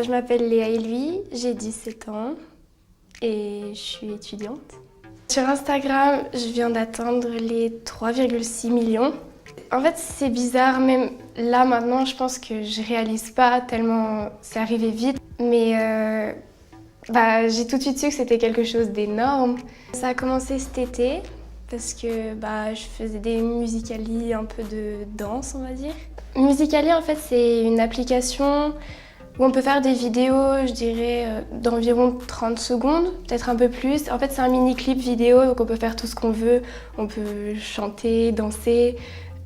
Je m'appelle Léa Elui, j'ai 17 ans et je suis étudiante. Sur Instagram, je viens d'atteindre les 3,6 millions. En fait, c'est bizarre, même là maintenant, je pense que je réalise pas tellement c'est arrivé vite. Mais j'ai tout de suite su que c'était quelque chose d'énorme. Ça a commencé cet été parce que je faisais des Musical.ly, un peu de danse, on va dire. Musical.ly, en fait, c'est une application où on peut faire des vidéos, je dirais, d'environ 30 secondes, peut-être un peu plus. En fait, c'est un mini-clip vidéo, donc on peut faire tout ce qu'on veut. On peut chanter, danser.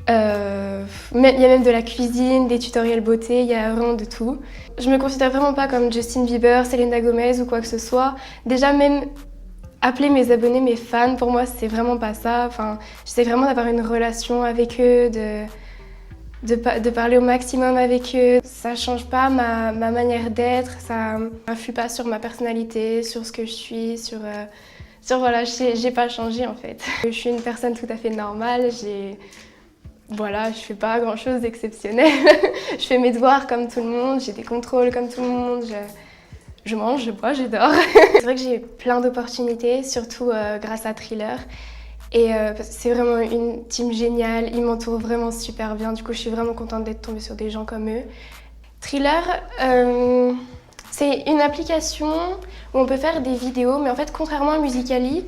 Il y a même de la cuisine, des tutoriels beauté, il y a vraiment de tout. Je me considère vraiment pas comme Justin Bieber, Selena Gomez ou quoi que ce soit. Déjà, même appeler mes abonnés mes fans, pour moi, c'est vraiment pas ça. Enfin, j'essaie vraiment d'avoir une relation avec eux, de parler au maximum avec eux. Ça change pas ma manière d'être, ça n'influe pas sur ma personnalité, sur ce que je suis, voilà, j'ai pas changé en fait. Je suis une personne tout à fait normale, je fais pas grand chose d'exceptionnel. Je fais mes devoirs comme tout le monde, j'ai des contrôles comme tout le monde, je mange, je bois, je dors. C'est vrai que j'ai plein d'opportunités, surtout grâce à Thriller. Et c'est vraiment une team géniale, ils m'entourent vraiment super bien, du coup je suis vraiment contente d'être tombée sur des gens comme eux. Thriller, c'est une application où on peut faire des vidéos, mais en fait contrairement à Musical.ly,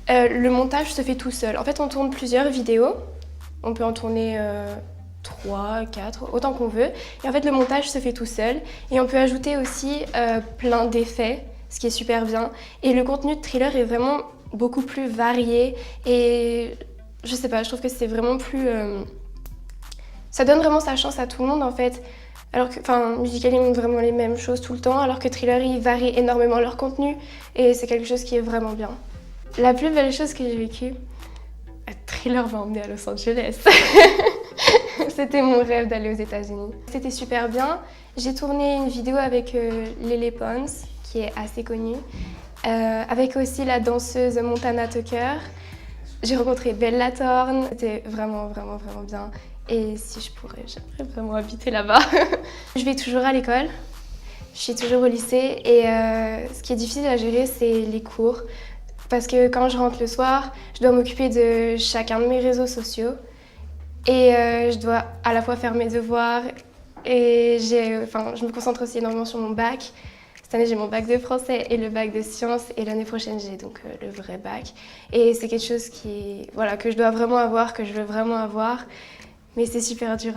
le montage se fait tout seul. En fait on tourne plusieurs vidéos, on peut en tourner 3, 4, autant qu'on veut. Et en fait le montage se fait tout seul et on peut ajouter aussi plein d'effets, ce qui est super bien. Et le contenu de Thriller est vraiment beaucoup plus varié et je sais pas, je trouve que c'est vraiment plus... ça donne vraiment sa chance à tout le monde en fait. Alors que, Musical.ly montre vraiment les mêmes choses tout le temps, alors que Thriller, ils varient énormément leur contenu et c'est quelque chose qui est vraiment bien. La plus belle chose que j'ai vécue, Thriller m'a emmenée à Los Angeles. C'était mon rêve d'aller aux États-Unis. C'était super bien. J'ai tourné une vidéo avec Lele Pons, qui est assez connue. Avec aussi la danseuse Montana Tucker. J'ai rencontré Bella Thorne, c'était vraiment bien. Et si je pourrais, j'aimerais vraiment habiter là-bas. Je vais toujours à l'école, je suis toujours au lycée et ce qui est difficile à gérer, c'est les cours. Parce que quand je rentre le soir, je dois m'occuper de chacun de mes réseaux sociaux et je dois à la fois faire mes devoirs et je me concentre aussi énormément sur mon bac. Cette année, j'ai mon bac de français et le bac de sciences et l'année prochaine, j'ai donc le vrai bac. Et c'est quelque chose que je dois vraiment avoir, que je veux vraiment avoir. Mais c'est super dur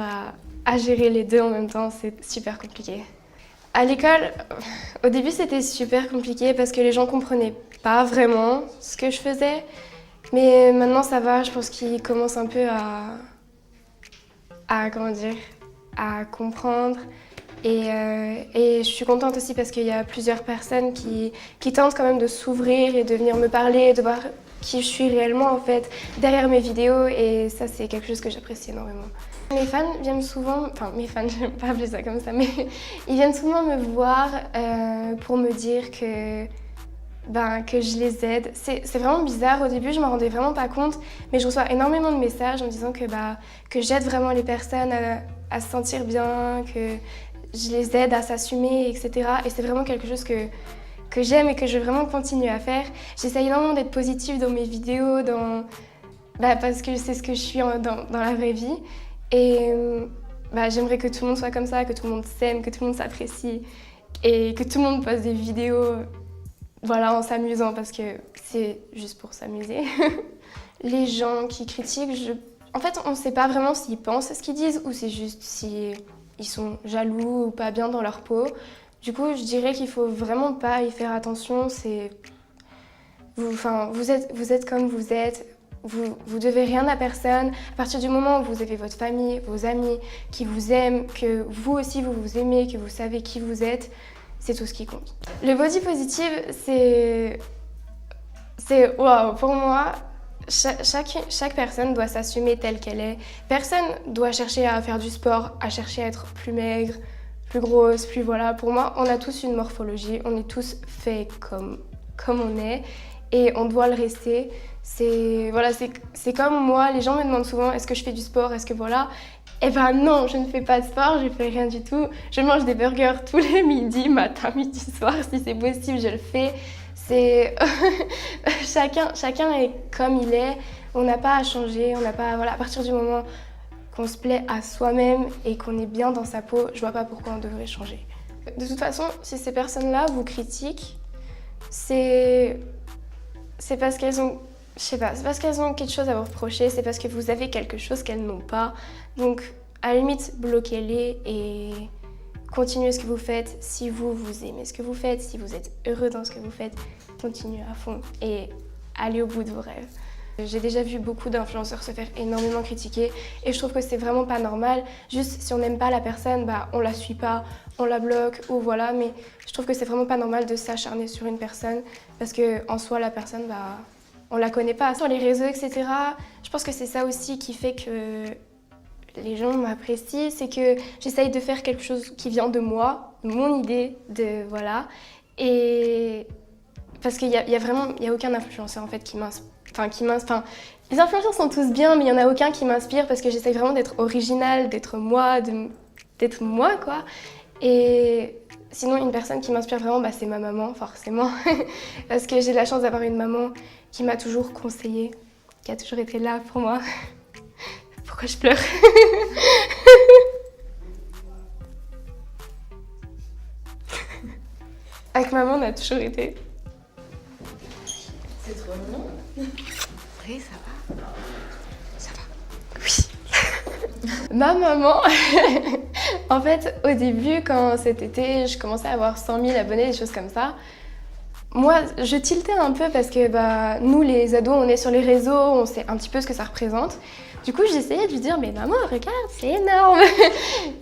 à gérer les deux en même temps, c'est super compliqué. À l'école, au début, c'était super compliqué parce que les gens comprenaient pas vraiment ce que je faisais. Mais maintenant, ça va, je pense qu'ils commencent un peu à comprendre. Et je suis contente aussi parce qu'il y a plusieurs personnes qui tentent quand même de s'ouvrir et de venir me parler, de voir qui je suis réellement en fait derrière mes vidéos et ça c'est quelque chose que j'apprécie énormément. Mes fans viennent souvent, mes fans, je n'aime pas appeler ça comme ça, mais ils viennent souvent me voir pour me dire que je les aide. C'est vraiment bizarre, au début je m'en rendais vraiment pas compte, mais je reçois énormément de messages en me disant que j'aide vraiment les personnes à se sentir bien, que je les aide à s'assumer, etc. Et c'est vraiment quelque chose que j'aime et que je veux vraiment continuer à faire. J'essaye énormément d'être positive dans mes vidéos, parce que c'est ce que je suis dans la vraie vie. Et j'aimerais que tout le monde soit comme ça, que tout le monde s'aime, que tout le monde s'apprécie et que tout le monde poste des vidéos en s'amusant parce que c'est juste pour s'amuser. Les gens qui critiquent, en fait, on ne sait pas vraiment s'ils pensent ce qu'ils disent ou c'est juste si ils sont jaloux ou pas bien dans leur peau. Du coup, je dirais qu'il faut vraiment pas y faire attention. Vous êtes comme vous êtes. Vous devez rien à personne. À partir du moment où vous avez votre famille, vos amis qui vous aiment, que vous aussi vous vous aimez, que vous savez qui vous êtes, c'est tout ce qui compte. Le body positive, c'est waouh, pour moi. Chaque personne doit s'assumer telle qu'elle est. Personne doit chercher à faire du sport, à chercher à être plus maigre, plus grosse, plus voilà. Pour moi, on a tous une morphologie, on est tous faits comme on est et on doit le rester. C'est comme moi, les gens me demandent souvent est-ce que je fais du sport, est-ce que voilà. Eh ben non, je ne fais pas de sport, je fais rien du tout. Je mange des burgers tous les midis, matin, midi, soir, si c'est possible, je le fais. C'est chacun est comme il est. On n'a pas à changer, on n'a pas voilà, à partir du moment qu'on se plaît à soi-même et qu'on est bien dans sa peau, je vois pas pourquoi on devrait changer. De toute façon, si ces personnes-là vous critiquent, c'est parce qu'elles ont, je sais pas, c'est parce qu'elles ont quelque chose à vous reprocher, c'est parce que vous avez quelque chose qu'elles n'ont pas. Donc, à la limite, bloquez-les et continuez ce que vous faites. Si vous aimez ce que vous faites, si vous êtes heureux dans ce que vous faites, continuez à fond et allez au bout de vos rêves. J'ai déjà vu beaucoup d'influenceurs se faire énormément critiquer et je trouve que c'est vraiment pas normal. Juste si on n'aime pas la personne, bah on la suit pas, on la bloque ou voilà. Mais je trouve que c'est vraiment pas normal de s'acharner sur une personne parce que en soi la personne, bah on la connaît pas. Sur les réseaux, etc. Je pense que c'est ça aussi qui fait que les gens m'apprécient, c'est que j'essaye de faire quelque chose qui vient de moi, de mon idée, de voilà. Et parce qu'il y a vraiment, il y a aucun influenceur en fait qui m'inspire. Enfin, les influenceurs sont tous bien, mais il n'y en a aucun qui m'inspire parce que j'essaye vraiment d'être originale, d'être moi, d'être moi, quoi. Et sinon, une personne qui m'inspire vraiment, bah, c'est ma maman, forcément. Parce que j'ai la chance d'avoir une maman qui m'a toujours conseillée, qui a toujours été là pour moi. Pourquoi je pleure? Avec maman, on a toujours été. C'est trop mignon. Oui, ça va. Ça va. Oui. Ma maman, en fait, au début, quand cet été, je commençais à avoir 100 000 abonnés, des choses comme ça, moi, je tiltais un peu parce que bah, nous, les ados, on est sur les réseaux, on sait un petit peu ce que ça représente. Du coup, j'essayais de lui dire, mais maman, regarde, c'est énorme.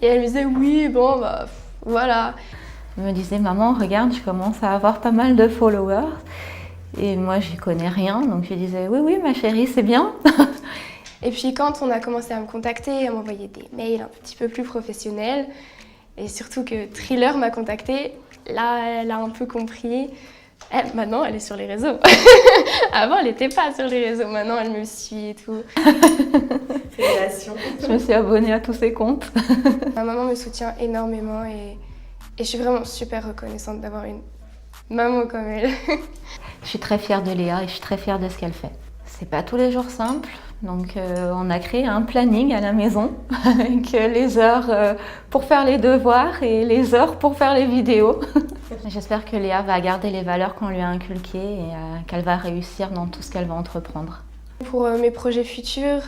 Et elle me disait, oui, bon, bah, voilà. Elle me disait, maman, regarde, je commence à avoir pas mal de followers. Et moi, j'y connais rien, donc je disais, oui, oui, ma chérie, c'est bien. Et puis quand on a commencé à me contacter, à m'envoyer des mails un petit peu plus professionnels, et surtout que Thriller m'a contactée, là, elle a un peu compris. Maintenant, elle est sur les réseaux. Avant, elle n'était pas sur les réseaux. Maintenant, elle me suit et tout. Félicitations. Je me suis abonnée à tous ses comptes. Ma maman me soutient énormément et je suis vraiment super reconnaissante d'avoir une maman comme elle. Je suis très fière de Léa et je suis très fière de ce qu'elle fait. C'est pas tous les jours simple, donc on a créé un planning à la maison avec les heures pour faire les devoirs et les heures pour faire les vidéos. J'espère que Léa va garder les valeurs qu'on lui a inculquées et qu'elle va réussir dans tout ce qu'elle va entreprendre. Pour mes projets futurs,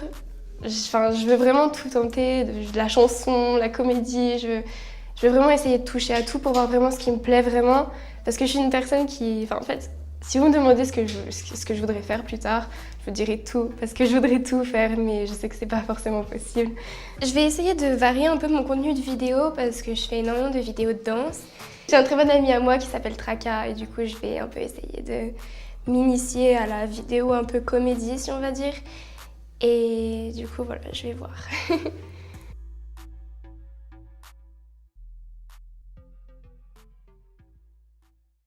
je veux vraiment tout tenter, de la chanson, la comédie, je veux vraiment essayer de toucher à tout pour voir vraiment ce qui me plaît vraiment. Parce que je suis une personne qui, en fait, si vous me demandez ce que je voudrais faire plus tard, je vous dirai tout, parce que je voudrais tout faire, mais je sais que c'est pas forcément possible. Je vais essayer de varier un peu mon contenu de vidéo, parce que je fais énormément de vidéos de danse. J'ai un très bon ami à moi qui s'appelle Traka, et du coup, je vais un peu essayer de m'initier à la vidéo un peu comédie, si on va dire. Et du coup, voilà, je vais voir.